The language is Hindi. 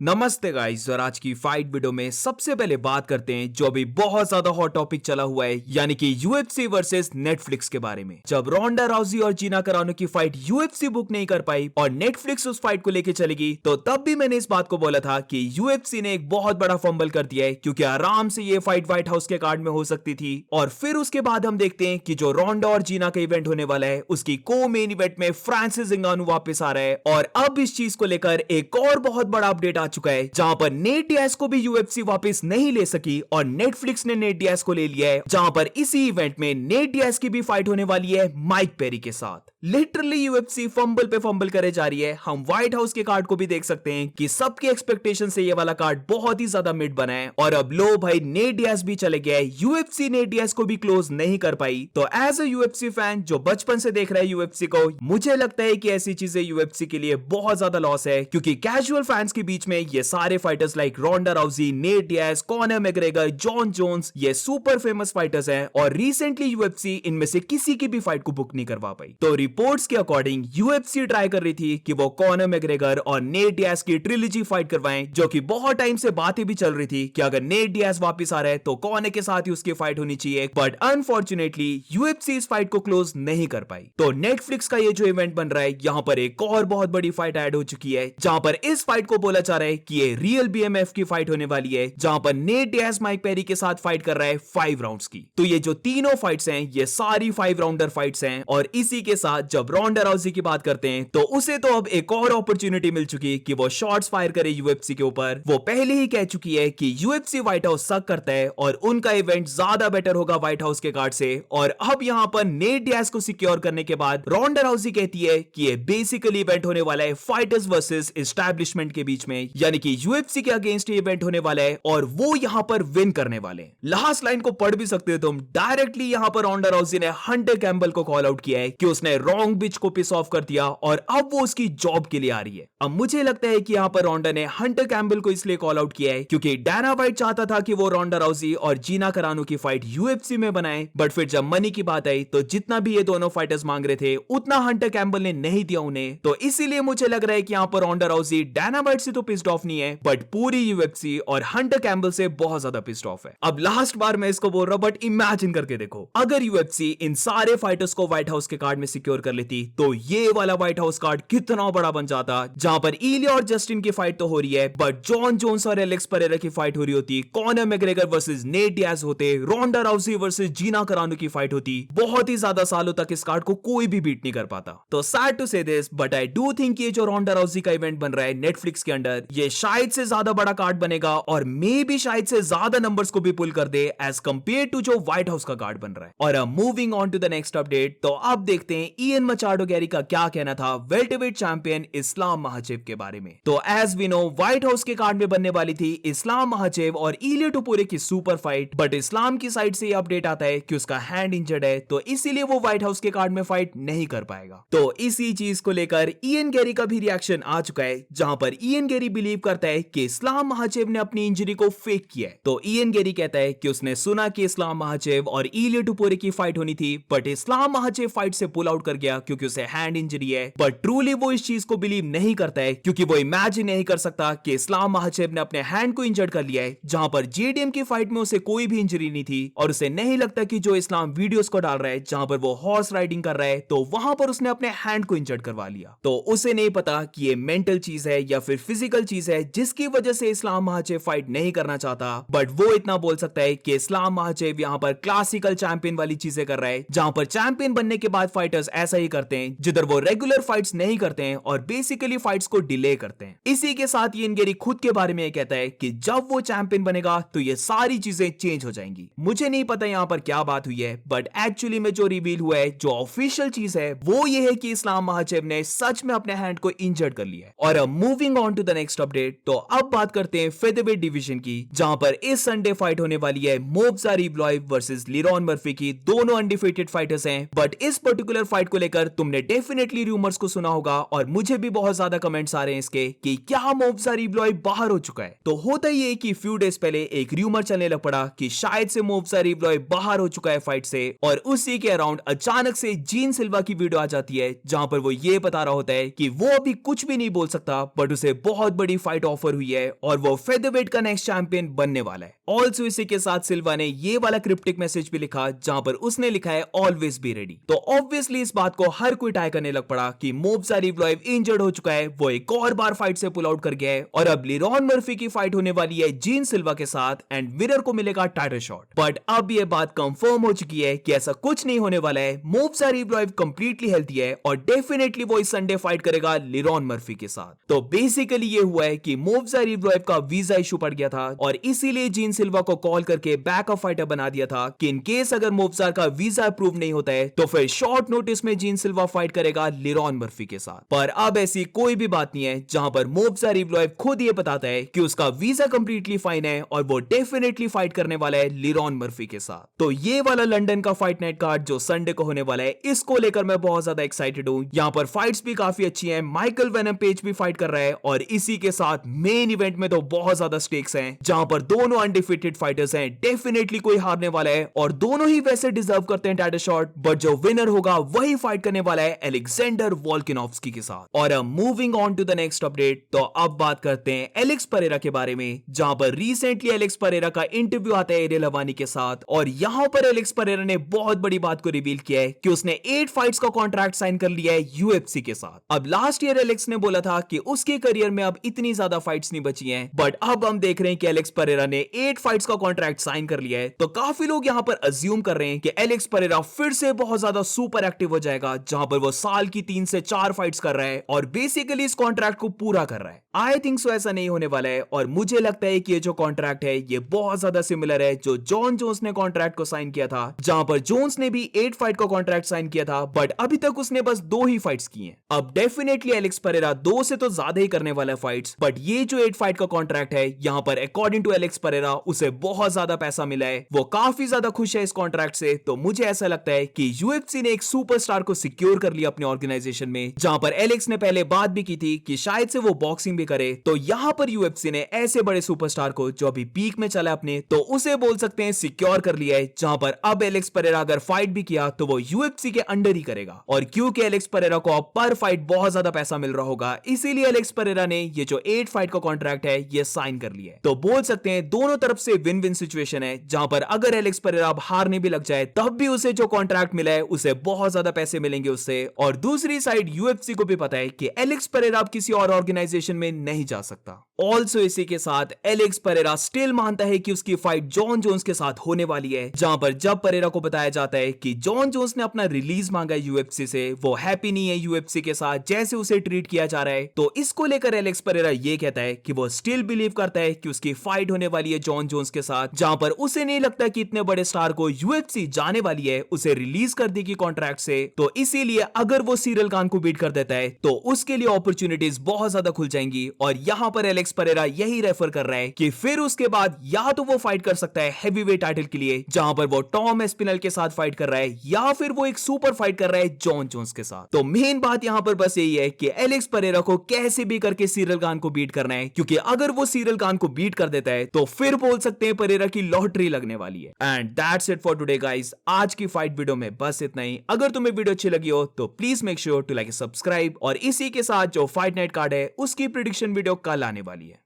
नमस्ते गाइस। और आज की फाइट वीडियो में सबसे पहले बात करते हैं जो अभी बहुत ज्यादा हॉट टॉपिक चला हुआ है, यानी कि यूएफसी वर्सेस नेटफ्लिक्स के बारे में। जब रोंडा राउजी और जीना करानो की फाइट यूएफसी बुक नहीं कर पाई और नेटफ्लिक्स उस फाइट को लेके चलेगी, तो तब भी मैंने इस बात को बोला था कि यूएफसी ने एक बहुत बड़ा फंबल कर दिया है, क्योंकि आराम से ये फाइट व्हाइट हाउस के कार्ड में हो सकती थी। और फिर उसके बाद हम देखते हैं कि जो रोंडा और जीना का इवेंट होने वाला है, उसकी को मेन इवेंट में फ्रांसिस इंगानू वापस आ रहा है। और अब इस चीज को लेकर एक और बहुत बड़ा अपडेट आ चुका है, जहां पर नेट डियाज को भी यूएफसी वापस नहीं ले सकी और नेटफ्लिक्स ने नेट डियाज को ले लिया है, जहां पर इसी इवेंट में नेट डियाज की भी फाइट होने वाली है माइक पेरी के साथ। लिटरली यूएफसी फंबल पे फंबल करे जा रही है। हम व्हाइट हाउस के कार्ड को भी देख सकते हैं कि सबके एक्सपेक्टेशन से ये वाला कार्ड बहुत ही ज्यादा मिड बना है। और अब लो भाई, नेट डियाज भी चले गया है, यूएफसी नेट डियाज को भी क्लोज नहीं कर पाई। तो एज अ यूएफसी फैन जो बचपन से देख रहा है यूएफसी को, मुझे लगता है कि ऐसी चीजें यूएफसी के लिए बहुत ज्यादा लॉस है, क्योंकि कैजुअल फैंस के बीच में ये सारे fighters like Ronda Rousey, Nate Diaz, Conor McGregor, Jon Jones, ये सुपर फेमस फाइटर्स हैं। और रिसेंटली यूएफसी इनमें से किसी की भी फाइट को बुक नहीं करवा पाई। तो रिपोर्ट्स के अकॉर्डिंग यूएफसी ट्राई कर रही थी कि वो कॉनर मैग्रेगर और नेट डियाज की ट्रिलॉजी फाइट करवाएं, जो कि बहुत टाइम से बातें भी चल रही थी कि अगर नेट डियाज वापस आ रहा है तो कॉनर के साथ ही उसकी फाइट होनी चाहिए। बट अनफॉर्चुनेटली यूएफसी इस फाइट को क्लोज नहीं कर पाई। तो नेटफ्लिक्स का ये जो इवेंट बन रहा है, यहां पर एक और बहुत बड़ी फाइट ऐड हो चुकी है, जहां पर इस फाइट को बोला जा रहा है कि ये रियल बीएमएफ की फाइट होने वाली है, जहां पर नेट डियाज माइक पेरी के साथ फाइट कर रहा है 5 राउंड्स की। तो ये जो तीनों फाइट्स हैं, ये सारी 5 राउंडर फाइट्स हैं। और इसी के साथ जब रोंडा राउजी की बात करते हैं, तो उसे तो अब एक और अपॉर्चुनिटी मिल चुकी कि वो शॉट्स फायर करे यूएफसी के ऊपर। वो पहले ही कह चुकी है कि यूएफसी व्हाइट हाउस सक करता है और उनका इवेंट ज्यादा बेटर होगा व्हाइट हाउस के कार्ड से। और अब यहां पर नेट डियाज को सिक्योर करने के बाद रोंडा राउजी कहती है कि ये बेसिकली इवेंट होने वाला है फाइटर्स वर्सेस एस्टैब्लिशमेंट के बीच में, यानी कि यूएफसी के अगेंस्ट ये इवेंट होने वाला है और वो यहां पर विन करने वाले हैं। लास्ट लाइन को पढ़ भी सकते हो तुम। डायरेक्टली यहां पर रोंडा राउजी ने हंटर कैम्बल को कॉल आउट किया है कि उसने रॉन्ग बिच को पिस ऑफ कर दिया और अब वो उसकी जॉब के लिए आ रही है। अब मुझे लगता है कि यहां पर रोंडा ने हंटर कैम्बल को इसलिए कॉल आउट किया है क्योंकि डायना व्हाइट चाहता था कि वो रोंडा राउजी और जीना करानो की फाइट यूएफसी में बनाए। बट फिर जब मनी की बात आई तो जितना भी ये दोनों फाइटर्स मांग रहे थे, उतना हंटर कैम्बल ने नहीं दिया उन्हें। तो इसीलिए मुझे लग रहा है कि यहां पर रोंडा राउजी डायना व्हाइट से तो पिस्ड ऑफ नहीं है, बट पूरी यूएफसी और हंटर कैम्बल से बहुत ज्यादा पिस्ड ऑफ है। अब लास्ट बार मैं इसको बोल रहा हूं, बट इमेजिन करके देखो, अगर यूएफसी इन सारे फाइटर्स को व्हाइट हाउस के कार्ड में सिक्योर कर लेती, तो ये वाला व्हाइट हाउस कार्ड कितना बड़ा बन जाता, जहां पर इलिया और जस्टिन की फाइट तो हो रही है, बट जॉन जोन्स और एलेक्स परेरा की फाइट हो रही होती, Conor McGregor versus Nate Diaz होते, रोंडा राउजी वर्सेस जीना करानो की फाइट होती। बहुत ही ज्यादा सालों तक इस कार्ड को कोई भी बीट नहीं कर पाता। तो सैड टू से this, but I do think ये जो रोंडा राउजी का इवेंट बन रहा है नेटफ्लिक्स के अंडर, ये शायद से ज्यादा बड़ा कार्ड बनेगा और मे भी शायद से ज्यादा नंबर्स को भी पुल कर दे एज कंपेयर टू जो व्हाइट हाउस का कार्ड बन रहा है। और moving on to the next update, तो अब देखते हैं इयन मचाडो गैरी का क्या कहना था वेल्टरवेट चैंपियन इस्लाम महाचेव के बारे में। तो as we know, White House के कार्ड में बनने वाली थी इस्लाम महाचेव और इलिया टुपुरे की सुपर फाइट, बट इस्लाम की साइड से अपडेट आता है कि उसका हैंड इंजर्ड है, तो इसीलिए वो व्हाइट हाउस के कार्ड में फाइट नहीं कर पाएगा। तो इसी चीज को लेकर इयन गैरी का भी रिएक्शन आ चुका है, जहां पर इयन गैरी बिलीव करता है कि इस्लाम महाचेव ने अपनी इंजरी को फेक किया है। तो इयन गैरी कहता है कि उसने सुना कि इस्लाम महाचेव और इलिया टुपुरे की फाइट होनी थी, बट इस्लाम महाचेव फाइट से पुल आउट कर गया क्योंकि उसे हैंड इंजरी है। बट ट्रूली वो इस चीज को बिलीव नहीं करता है, क्योंकि वो इमेजिन नहीं कर सकता कि इस्लाम महाचेव ने अपने हैंड को इंजर्ड कर लिया है, जहां पर जेडीएम की फाइट में उसे कोई भी इंजरी नहीं थी। और उसे नहीं लगता कि जो इस्लाम वीडियोस को डाल रहा है जहां पर वो हॉर्स राइडिंग कर रहा है, तो वहां पर उसने अपने हैंड को इंजर्ड करवा लिया। तो उसे नहीं पता कि ये मेंटल चीज है या फिर फिजिकल चीज है जिसकी वजह से इस्लाम महाचेव फाइट नहीं करना चाहता। बट वो इतना बोल सकता है कि इस्लाम महाचेव यहां पर क्लासिकल चैंपियन वाली चीजें कर रहा है, जहां पर चैंपियन बनने के बाद फाइटर्स ऐसा ही करते हैं, जिधर वो रेगुलर फाइट्स नहीं करते हैं और बेसिकली फाइट्स को डिले करते हैं। इसी के साथ इयन गैरी खुद के बारे में ये कहता है कि जब वो चैंपियन बनेगा तो ये सारी चीजें चेंज हो जाएंगी। मुझे नहीं पता यहां पर क्या बात हुई है, बट एक्चुअली में जो रिवील हुआ है, जो ऑफिशियल चीज है, वो ये है कि इस्लाम महाचेव ने सच में अपने हैंड को इंजर्ड कर लिया है। और moving on to the next update, तो अब बात करते हैं फेदरवेट डिवीजन की, जहां पर इस संडे फाइट होने वाली है मोब्जा रिब्लॉइव वर्सेस लिरॉन मर्फी की। दोनों अनडिफीटेड फाइटर्स हैं, बट इस पर्टिकुलर फाइट को लेकर तुमने डेफिनेटली रूमर्स को सुना होगा और मुझे भी बहुत ज्यादा कमेंट्स आ रहे हैं इसके कि क्या मोब्जा रिब्लॉइव बाहर हो चुका है। तो होता ही है कि फ्यू डेज पहले एक रूमर चलने लग पड़ा कि शायद से मोब्जा रिब्लॉइव बाहर हो चुका है फाइट से, और उसी के अराउंड अचानक से जीन सिल्वा की वीडियो आ जाती है, जहां पर वो ये बता रहा होता है कि वो अभी कुछ भी नहीं बोल सकता, बट उसे बहुत बड़ी बड़ी फाइट ऑफर हुई है और वो फेदरवेट का नेक्स्ट चैंपियन बनने वाला है। ऑल्सो इसी के साथ सिल्वा ने ये वाला क्रिप्टिक मैसेज भी लिखा जहां पर उसने लिखा है ऑलवेज बी रेडी। तो ऑब्वियसली इस बात को हर कोई टाई करने लग पड़ा कि मोब्जा रिवलाइव इंजर्ड हो चुका है, वो एक और बार फाइट से पुल आउट कर गया है और अब लिरॉन मर्फी की फाइट होने वाली है जीन सिल्वा के साथ एंड विनर को मिलेगा टाइटल शॉट। बट अब ये बात कंफर्म हो चुकी है कि ऐसा कुछ नहीं होने वाला है। मोब्जा रिवलाइव कंप्लीटली हेल्थी है और डेफिनेटली वो इस संडे फाइट करेगा लिरॉन मर्फी के साथ। तो बेसिकली ये हुआ है कि मोब्जा रिवलाइव का वीजा इशू पड़ गया था और इसीलिए जीन सिल्वा को कॉल करके बैकअप फाइटर बना दिया था कि इन केस अगर मोब्जा का वीजा अप्रूव नहीं होता है तो फिर शॉर्ट नोटिस में जीन सिल्वा फाइट करेगा लिरॉन मर्फी के साथ। पर अब ऐसी कोई भी बात नहीं है जहां पर मोब्जा रिवलाइव खुद ये बताता है कि उसका वीजा कंप्लीटली फाइन है और वो डेफिनेटली फाइट करने वाला है लिरॉन मर्फी के साथ। तो ये वाला लंदन का फाइट नाइट कार्ड जो संडे को होने वाला है, इसको लेकर मैं बहुत ज्यादा एक्साइटेड हूं। यहाँ पर फाइट्स भी काफी अच्छी हैं, माइकल वेनम पेज भी फाइट कर रहा है और इसी के साथ मेन इवेंट में तो बहुत ज्यादा स्टेक्स हैं जहां पर दोनों अनडिफीटेड फाइटर्स हैं। डेफिनेटली कोई हारने वाला है और दोनों ही वैसे डिजर्व करते हैं टाइटल शॉट, बट जो विनर होगा वही फाइट करने वाला है एलेक्जेंडर वोल्कानोव्स्की के साथ। और अब moving on to the next update, तो अब बात करते हैं एलेक्स परेरा के बारे में, जहां पर रिसेंटली एलेक्स परेरा का इंटरव्यू आता है एरियल हवानी के साथ और यहां पर एलेक्स परेरा ने बहुत बड़ी बात को रिवील किया है कि उसने 8 फाइट्स का कॉन्ट्रैक्ट साइन कर लिया है यूएफसी के साथ। अब लास्ट ईयर एलेक्स ने बोला था कि उसके करियर में अब इतनी ज्यादा फाइट्स नहीं बची हैं, बट अब हम देख रहे हैं कि एलेक्स परेरा ने 8 फाइट्स का कॉन्ट्रैक्ट साइन कर लिया है। तो काफी लोग यहां पर अज्यूम कर रहे हैं कि एलेक्स परेरा फिर से बहुत ज्यादा सुपर एक्टिव हो जाएगा, जहां पर वो साल की 3 से 4 फाइट्स कर रहा है और बेसिकली इस कॉन्ट्रैक्ट को पूरा कर रहा है। आई थिंक सो ऐसा नहीं होने वाला है और मुझे लगता है कि ये जो कॉन्ट्रैक्ट है ये बहुत ज्यादा सिमिलर है जो जॉन जोन्स ने कॉन्ट्रैक्ट को साइन किया था, जहां पर जोन्स ने भी 8 फाइट का कॉन्ट्रैक्ट साइन किया था बट अभी तक उसने बस 2 ही फाइट्स की हैं। अब डेफिनेटली एलेक्स परेरा 2 से तो ज्यादा ही करने वाला है फाइट्स, बट ये जो 8 फाइट का कॉन्ट्रैक्ट है यहां पर अकॉर्डिंग टू एलेक्स परेरा उसे बहुत ज्यादा पैसा मिला है, वो काफी ज्यादा खुश है इस कॉन्ट्रैक्ट से। तो मुझे ऐसा लगता है कि यूएफसी ने एक सुपरस्टार को सिक्योर कर लिया अपने ऑर्गेनाइजेशन में, जहां पर एलेक्स ने पहले बात भी की थी कि शायद से वो बॉक्सिंग भी करे। तो यहां पर यूएफसी ने ऐसे बड़े सुपरस्टार को जो अभी पीक में चला अपने, तो उसे बोल सकते हैं सिक्योर कर लिया है, जहां पर अब एलेक्स परेरा अगर फाइट भी किया तो वो यूएफसी के अंडर ही करेगा। और क्योंकि एलेक्स परेरा को अब पर फाइट बहुत ज्यादा पैसा मिल रहा होगा, इसीलिए एलेक्स परेरा ने ये जो 8 फाइट का कॉन्ट्रैक्ट है ये साइन कर लिया है। तो बोल सकते हैं दोनों तरफ से विन विन सिचुएशन है, जहां पर अगर एलेक्स परेरा अब हारने भी लग जाए तब भी उसे जो कॉन्ट्रैक्ट मिला है उसे बहुत ज्यादा पैसे मिलेंगे उससे। और दूसरी साइड यूएफसी को भी पता है कि एलेक्स परेरा अब किसी और ऑर्गेनाइजेशन में नहीं जा सकता। ऑल्सो इसी के साथ एलेक्स परेरा स्टिल मानता है कि उसकी फाइट जॉन जोन्स के साथ होने वाली है, जहां पर जब परेरा को बताया जाता है कि जॉन जोन्स ने अपना रिलीज मांगा है यूएफसी से, वो हैप्पी नहीं है यूएफसी के साथ जैसे उसे ट्रीट किया जा रहा है, तो इसको लेकर एलेक्स परेरा ये कहता है कि वो स्टिल बिलीव करता है कि उसकी फाइट होने वाली है जॉन जोन्स के साथ, जहां पर उसे नहीं लगता कि इतने बड़े स्टार को यूएफसी जाने वाली है उसे रिलीज कर देगी कॉन्ट्रैक्ट से। तो इसीलिए अगर वो सीरियल खान को बीट कर देता है तो उसके लिए अपॉर्चुनिटीज बहुत ज्यादा खुल जाएंगी। और यहां पर एलेक्स परेरा यही रेफर कर रहा है कि फिर उसके बाद या तो वो फाइट कर सकता है हेवीवेट टाइटल के लिए, जहां पर वो टॉम एस्पिनल के साथ फाइट कर रहा है, या फिर वो एक सुपर फाइट कर रहा है जॉन जोन्स के साथ। तो मेन बात यहां पर बस यही है कि एलेक्स परेरा को कैसे भी करके सीरियल खान को बीट करना है, क्योंकि अगर वो सीरियल खान को बीट कर देता है तो फिर बोल सकते हैं परेरा की लॉटरी लगने वाली है। And that's it for today guys, आज की फाइट वीडियो में बस इतना ही। अगर तुम्हें वीडियो अच्छी लगी हो तो please make sure to like subscribe, और इसी के साथ जो फाइट नाइट कार्ड है उसकी प्रेडिक्शन वीडियो कल आने वाली है।